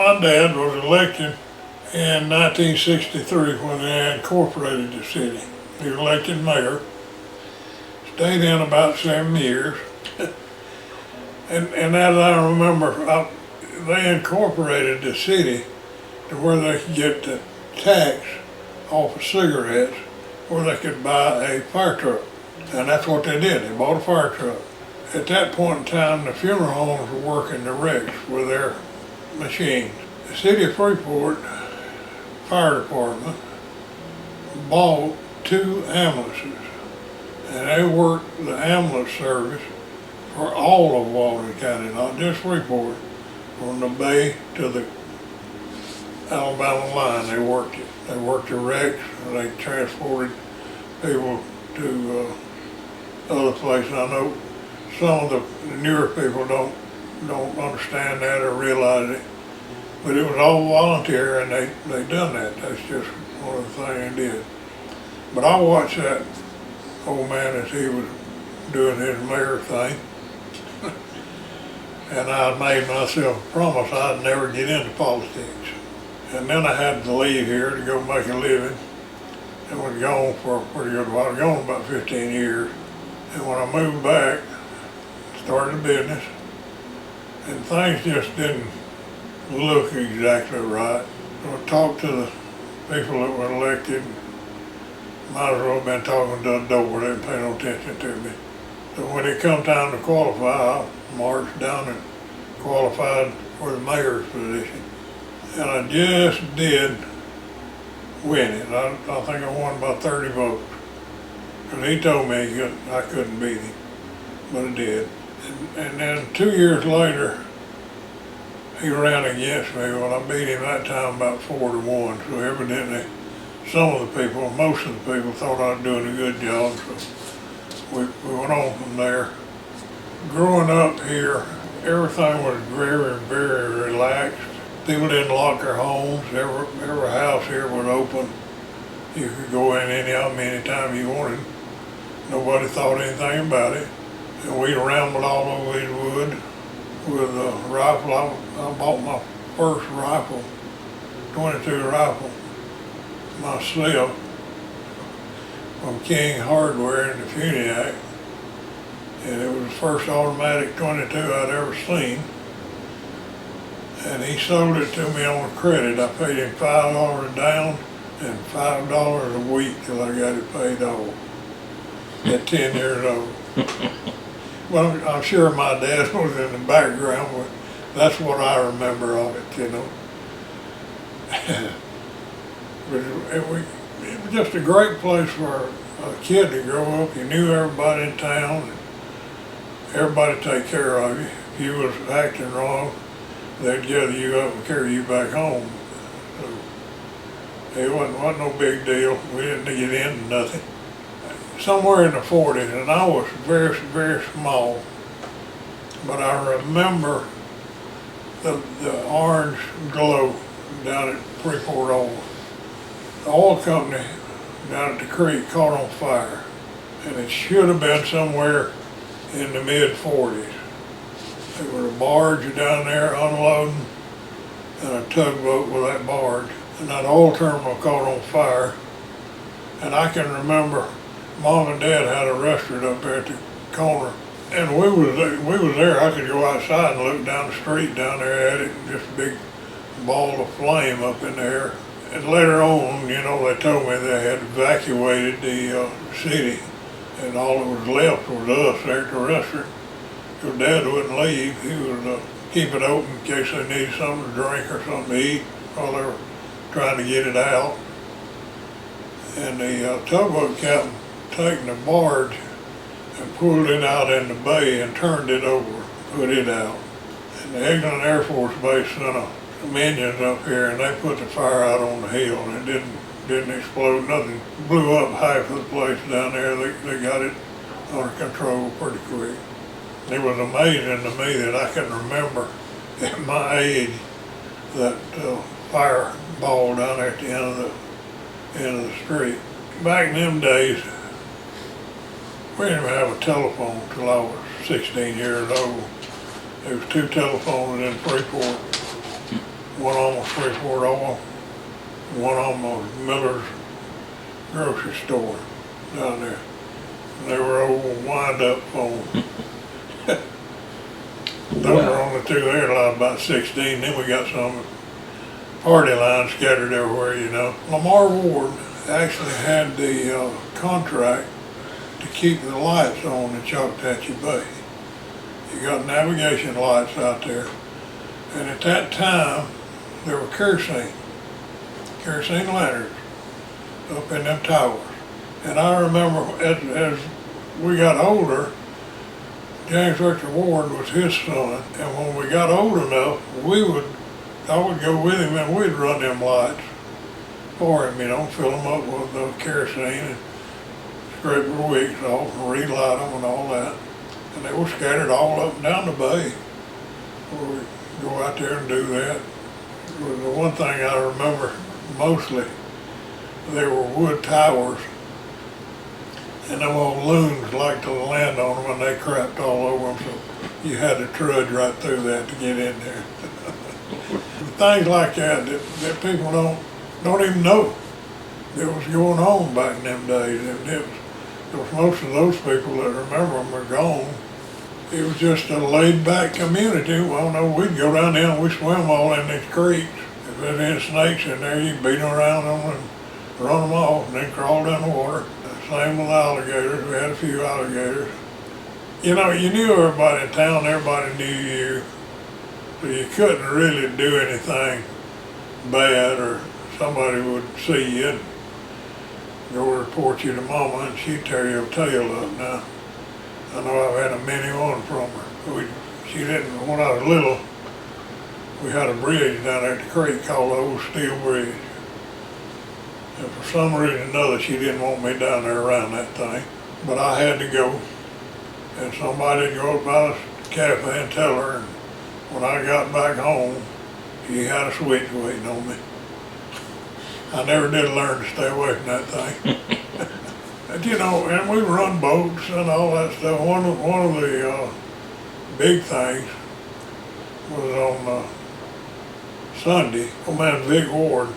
my dad was elected in 1963 when they incorporated the city. He was elected mayor, stayed in about 7 years. And as I remember, they incorporated the city to where they could get the tax off of cigarettes, where they could buy a fire truck. And that's what they did, they bought a fire truck. At that point in time, the funeral homes were working the wrecks with their machines. The city of Freeport Fire Department bought 2 ambulances, and they worked the ambulance service for all of Walton County, not just Freeport. From the bay to the Alabama line, they worked it. They worked the wrecks, and they transported people to other places. I know some of the newer people don't understand that or realize it, but it was all volunteer, and they done that. That's just one of the things they did. But I watched that old man as he was doing his mayor thing, and I made myself a promise I'd never get into politics. And then I had to leave here to go make a living, and was gone for a pretty good while. I was gone about 15 years. And when I moved back, started a business, and things just didn't look exactly right. So I talked to the people that were elected. Might as well have been talking to a door, they didn't pay no attention to me. So when it come time to qualify, I marched down and qualified for the mayor's position. And I just did win it. I think I won about 30 votes. And he told me I couldn't beat him, but I did. And then 2 years later, he ran against me. Well, I beat him that time about 4-1. So evidently, some of the people, most of the people, thought I was doing a good job. So we went on from there. Growing up here, everything was very, very relaxed. People didn't lock their homes. Every house here was open. You could go in anytime you wanted. Nobody thought anything about it. And we rambled all over these woods with a rifle. I bought my first rifle, 22 rifle, myself from King Hardware in the Funiac. And it was the first automatic 22 I'd ever seen. And he sold it to me on credit. I paid him $5 down and $5 a week till I got it paid off at 10 years old. Well, I'm sure my dad was in the background, but that's what I remember of it, you know. It was just a great place for a kid to grow up. You knew everybody in town, and everybody take care of you. If you was acting wrong, they'd gather you up and carry you back home. So it wasn't no big deal. We didn't get into nothing. Somewhere in the 40s, and I was very, very small, but I remember the orange glow down at Freeport Oil. The oil company down at the creek caught on fire, and it should have been somewhere in the mid-40s. There was a barge down there unloading and a tugboat with that barge, and that oil terminal caught on fire. And I can remember Mom and Dad had a restaurant up there at the corner, and we was there. I could go outside and look down the street down there at it, just a big ball of flame up in there. And later on, you know, they told me they had evacuated the city, and all that was left was us there at the restaurant. Because Dad wouldn't leave. He would keep it open in case they needed something to drink or something to eat while they were trying to get it out. And the tugboat captain taken the barge and pulled it out in the bay and turned it over, put it out. And the Eglin Air Force Base sent some engines up here, and they put the fire out on the hill, and it didn't explode. Nothing blew up half of the place down there. They got it under control pretty quick. It was amazing to me that I can remember at my age that fireball down there at the end of the street. Back in them days, we didn't even have a telephone till I was 16 years old. There was 2 telephones in Freeport. One of them was Freeport Oil, one of them was Miller's grocery store down there. And they were old wind-up phones. Those were only two there, a lot about 16. Then we got some party lines scattered everywhere, you know. Lamar Ward actually had the contract to keep the lights on in Choctawhatchee Bay. You got navigation lights out there. And at that time, there were kerosene lanterns up in them towers. And I remember as we got older, James Richard Ward was his son, and when we got old enough, I would go with him and we'd run them lights for him, you know, fill them up with kerosene and scrape the wicks off and relight them and all that. And they were scattered all up and down the bay. We'd go out there and do that. The one thing I remember mostly, they were wood towers, and them old loons liked to land on them and they crapped all over them, so you had to trudge right through that to get in there. Things like that people don't even know that was going on back in them days. It was most of those people that remember them are gone. It was just a laid-back community. Well, no, we'd go down there and we'd swim all in these creeks. If there's any snakes in there, you beat them around them and run them off and then crawl down the water. Same with alligators. We had a few alligators. You know, you knew everybody in town, everybody knew you. So you couldn't really do anything bad, or somebody would see you and go report you to Mama and she'd tear your tail up. Now, I know I've had a many one from her. She didn't, when I was little, we had a bridge down there at the creek called the Old Steel Bridge. And for some reason or another, she didn't want me down there around that thing. But I had to go. And somebody'd go up by the cafe and tell her, and when I got back home, she had a switch waiting on me. I never did learn to stay away from that thing. And, you know, and we run boats and all that stuff. One of the big things was on Sunday. Old man Vic Ward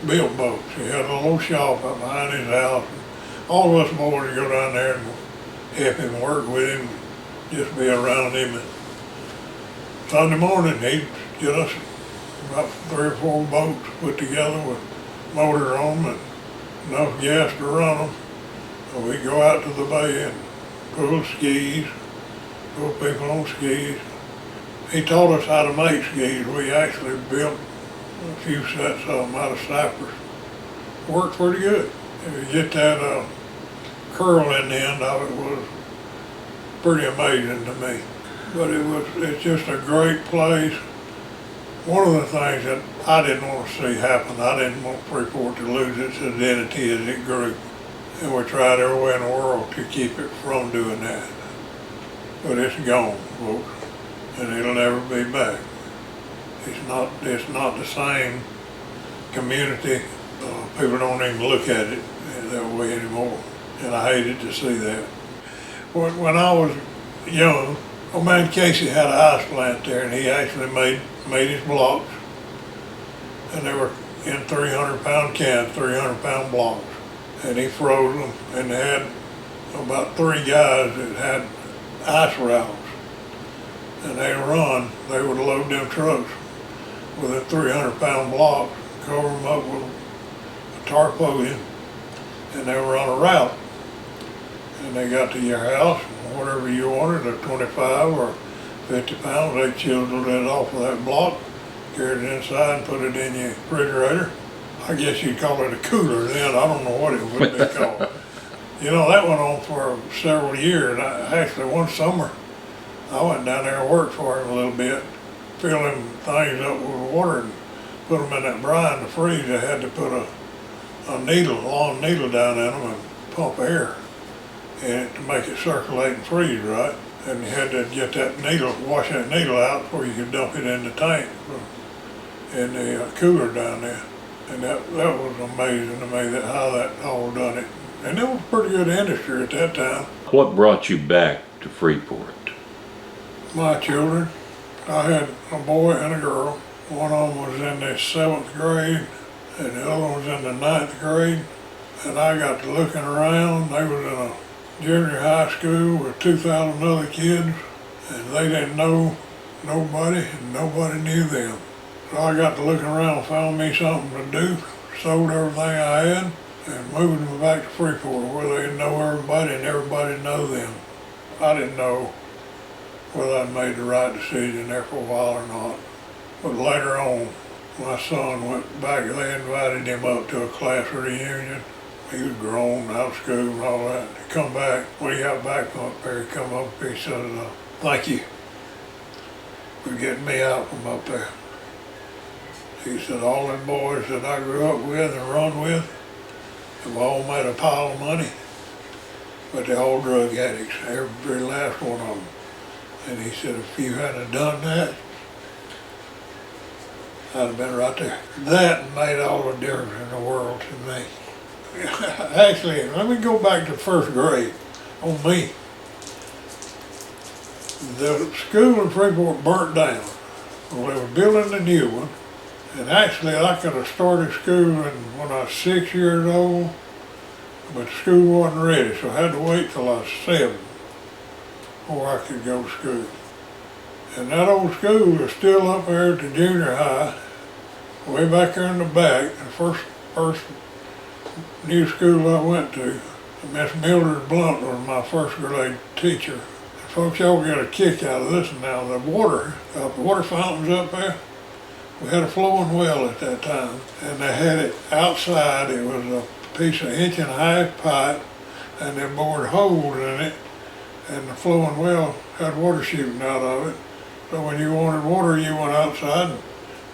built boats. He had a little shop up behind his house. All of us boys would go down there and help him work with him, just be around him. And Sunday morning, he'd get us about 3 or 4 boats put together with motors on them and enough gas to run them. So we'd go out to the bay and pull skis, pull people on skis. He taught us how to make skis. We actually built a few sets of them out of cypress. Worked pretty good. If you get that curl in the end of it, was pretty amazing to me. But it's just a great place. One of the things that I didn't want to see happen, I didn't want Freeport to lose its identity as it grew. And we tried every way in the world to keep it from doing that. But it's gone, folks, and it'll never be back. It's not the same community. People don't even look at it that way anymore, and I hated to see that. When I was young, old man Casey had an ice plant there, and he actually made his blocks, and they were in 300-pound cans, 300-pound blocks, and he froze them, and they had about 3 guys that had ice routes, and they would load them trucks with a 300-pound block, cover them up with a tarpaulin, and they were on a route. And they got to your house, whatever you wanted, a 25 or 50 pounds, they chiseled it off of that block, carried it inside and put it in your refrigerator. I guess you'd call it a cooler then, I don't know what it would be called. You know, that went on for several years. Actually, one summer, I went down there and worked for him a little bit, filling things up with water and put them in that brine to freeze. I had to put a long needle down in them and pump air in it to make it circulate and freeze right. And you had to get that needle, wash that needle out before you could dump it in the tank in the cooler down there. And that was amazing to me how that all done it. And it was a pretty good industry at that time. What brought you back to Freeport? My children. I had a boy and a girl. One of them was in the 7th grade and the other one was in the 9th grade. And I got to looking around. They was in a junior high school with 2,000 other kids, and they didn't know nobody and nobody knew them. So I got to looking around, found me something to do, sold everything I had, and moved them back to Freeport where they know everybody and everybody know them. I didn't know whether I'd made the right decision there for a while or not. But later on, my son went back, they invited him up to a class reunion. He was grown, out of school and all that. He come back, when he got back from up there, he come up, he said, thank you for getting me out from up there. He said, all them boys that I grew up with and run with have all made a pile of money, but they're all drug addicts, every last one of them. And he said, if you hadn't done that, I'd have been right there. That made all the difference in the world to me. Actually, let me go back to 1st grade on me. The school in Freeport burnt down. Well, they were building a new one. And actually, I could have started school when I was 6 years old, but school wasn't ready, so I had to wait till I was 7 before I could go to school. And that old school is still up there at the junior high, way back there in the back. The first new school I went to, Miss Mildred Blunt was my 1st grade teacher. And folks, y'all get a kick out of this now. The water fountains up there, we had a flowing well at that time, and they had it outside. It was a piece of 1.5-inch pipe, and they bored holes in it, and the flowing well had water shooting out of it. So when you wanted water, you went outside and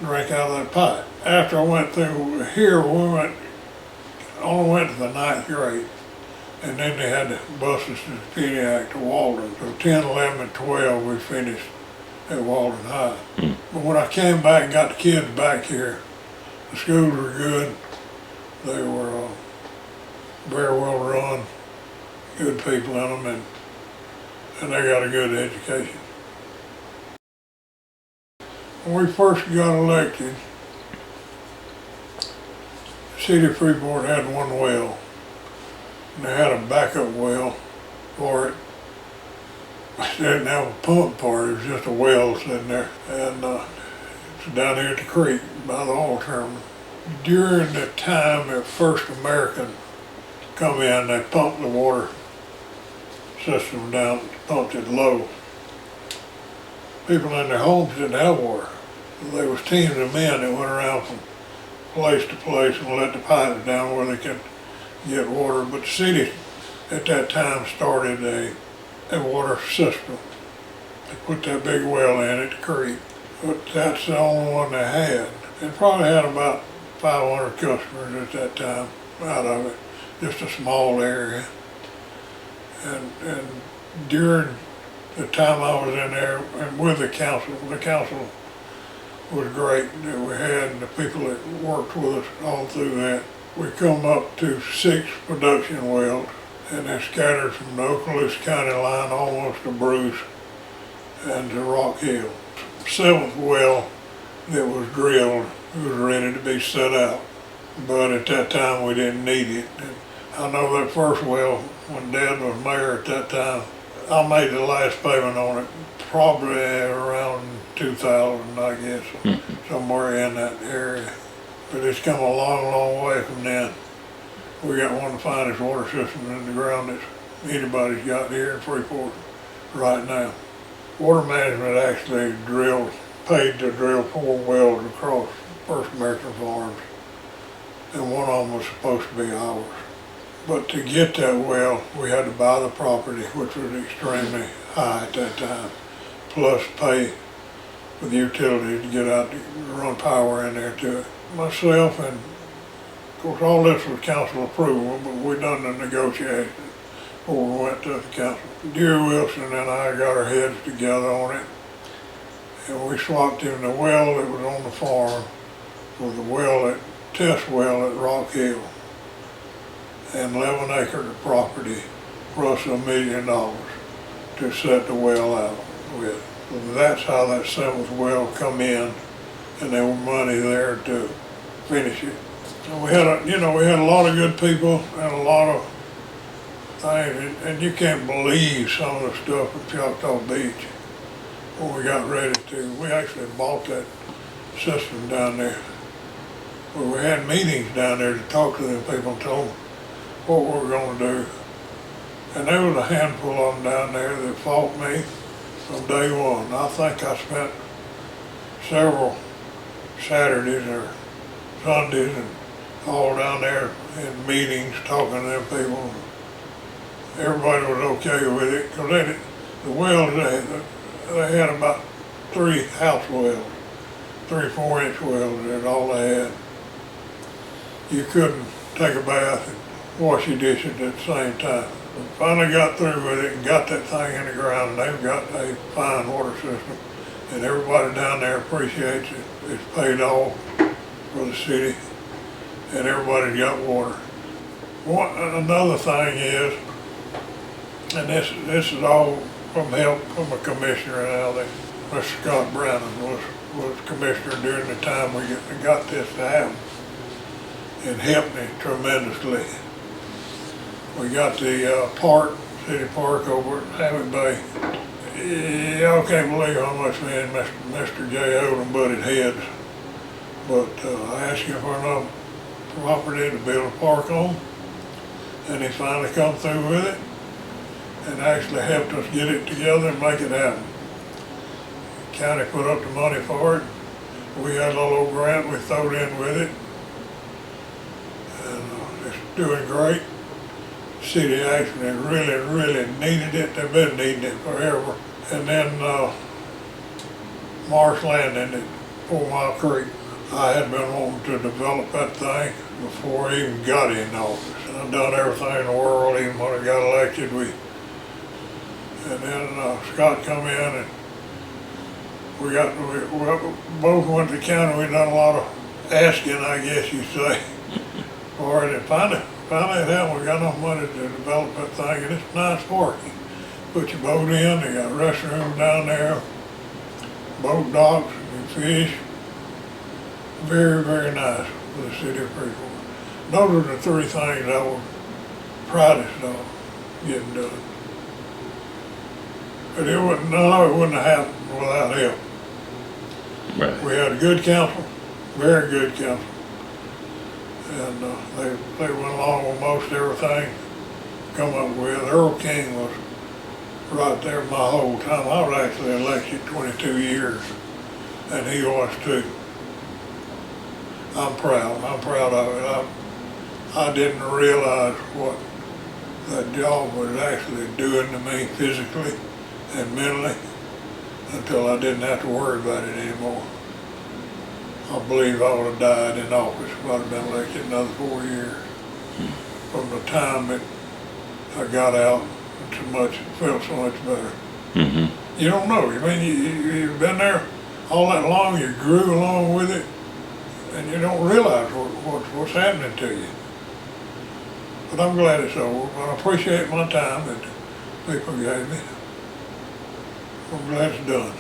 drank out of that pipe. After I went through here, only went to the 9th grade, and then they had to bus us to Pediac to Walton. So 10, 11, and 12 we finished at Walton High. But when I came back and got the kids back here, the schools were good. They were very well run, good people in them, and they got a good education. When we first got elected, the city of Freeport had one well, and they had a backup well for it. They didn't have a pump part, it was just a well sitting there. And it's down here at the creek by the oil terminal. During the time that First American come in, they pumped the water system down, pumped it low. People in their homes didn't have water. There was teams of men that went around from place to place and let the pipes down where they could get water. But the city at that time started a water system. They put that big well in at the creek, but that's the only one they had. It probably had about 500 customers at that time out of it, just a small area. And during the time I was in there and with the council was great that we had, and the people that worked with us all through that. We come up to 6 production wells, and they're scattered from the Walton County line almost to Bruce and to Rock Hill. 7th well that was drilled was ready to be set out, but at that time we didn't need it. And I know that first well, when Dad was mayor at that time, I made the last payment on it probably around 2000, I guess, somewhere in that area. But it's come a long, long way from then. We got one of the finest water systems in the ground that anybody's got here in Freeport right now. Water management actually paid to drill 4 wells across First American farms, and one of them was supposed to be ours. But to get that well, we had to buy the property, which was extremely high at that time, plus pay with utilities to get out to run power in there to it. Myself and, of course, all this was council approval, but we done the negotiations before we went to the council. Dear Wilson and I got our heads together on it, and we swapped in the well that was on the farm with the test well at Rock Hill, and 11 acres of property, plus $1 million to set the well out with. So that's how that 7th well come in and there was money there to finish it. And we had a lot of good people and a lot of things, and you can't believe some of the stuff at Choctaw Beach when we got ready to. We actually bought that system down there. Where we had meetings down there to talk to them people and tell them what we were going to do. And there was a handful of them down there that fought me from day one. I think I spent several Saturdays or Sundays and all down there in meetings talking to them people. Everybody was okay with it because the wells, they had about 3 house wells, 3 4-inch wells, that's all they had. You couldn't take a bath and wash your dishes at the same time. We finally got through with it and got that thing in the ground, and they've got a fine water system, and everybody down there appreciates it. It's paid off for the city, and everybody's got water. Another thing is, and this is all from help from a commissioner now, that Mr. Scott Brannon was commissioner during the time we got this to happen, and helped me tremendously. We got the city park over at Hammond Bay. Y'all can't believe how much me and Mr. J. Odom butted heads, but I asked him for enough property to build a park on, and he finally come through with it and actually helped us get it together and make it happen. The county put up the money for it. We had a little old grant we throwed in with it, and it's doing great. City actually really needed it. They've been needing it forever. And then Marsh Landing at 4 Mile Creek. I had been wanting to develop that thing before I even got in office. And I've done everything in the world, even when I got elected. And then Scott come in, and we both went to the county. We done a lot of asking, I guess you say, for it. And finally it happened. We got enough money to develop that thing, and it's nice parking. Put your boat in. They got restrooms down there, boat docks, and fish. Very nice for the city of Freeport. Those are the 3 things I was proudest of getting done. But none of it wouldn't have happened without help. Right. We had a good council, very good council. And they went along with most everything come up with. Earl King was right there my whole time. I was actually elected 22 years, and he was too. I'm proud of it. I didn't realize what that job was actually doing to me physically and mentally until I didn't have to worry about it anymore. I believe I would have died in office if I'd have been elected another 4 years. From the time that I got out, it felt so much better. Mm-hmm. You don't know. You've been there all that long, you grew along with it, and you don't realize what's happening to you. But I'm glad it's over. I appreciate my time that people gave me. I'm glad it's done.